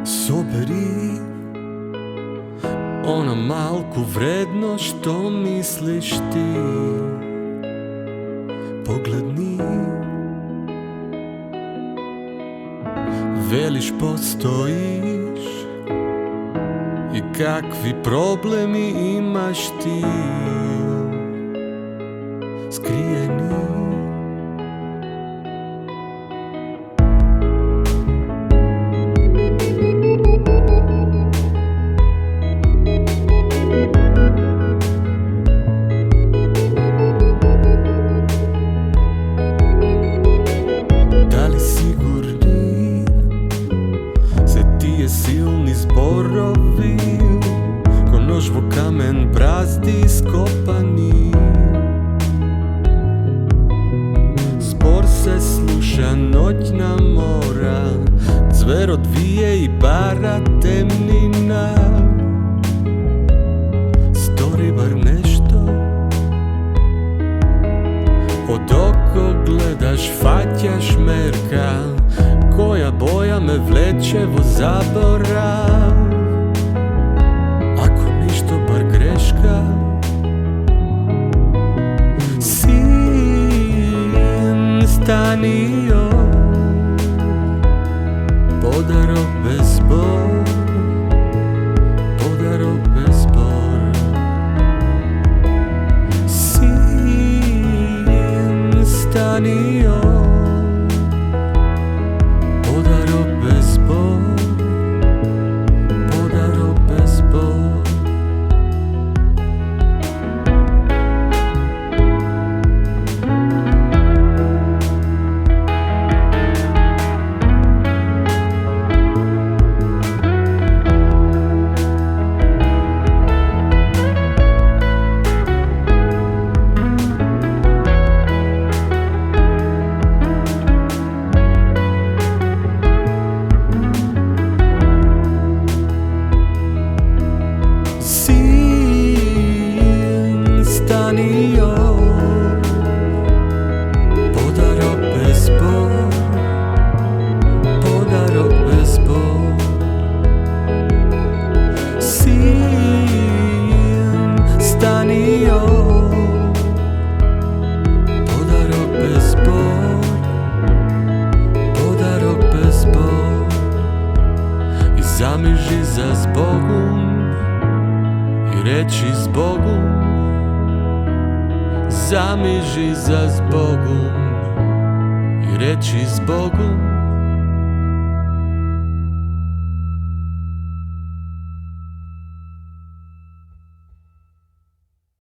Собери ono malku vredno što misliš ti. Pogledni, veliš postojiš i kakvi problemi imaš ti skrijeni. Silni zborovi ko nož vo kamen brazdi skopani. Zbor se sluša, noćna mora, zvero dvije i bara temnina. Stori bar nešto, od oko gledaš, faćaš merka, koja boja me vleče vo zaborav. Ako ništo, bar greška. Sin stanio, podaro bez bor, podaro bez bor. Sin stanio, podaro bez bor, podaro bez bor. Podaro bez bor, podaro bez bor. Sin stanio, podaro bez bor, podaro bez bor. I zamiži za zbogom i reći zbogom. Zamiži za zbogom i reći zbogom.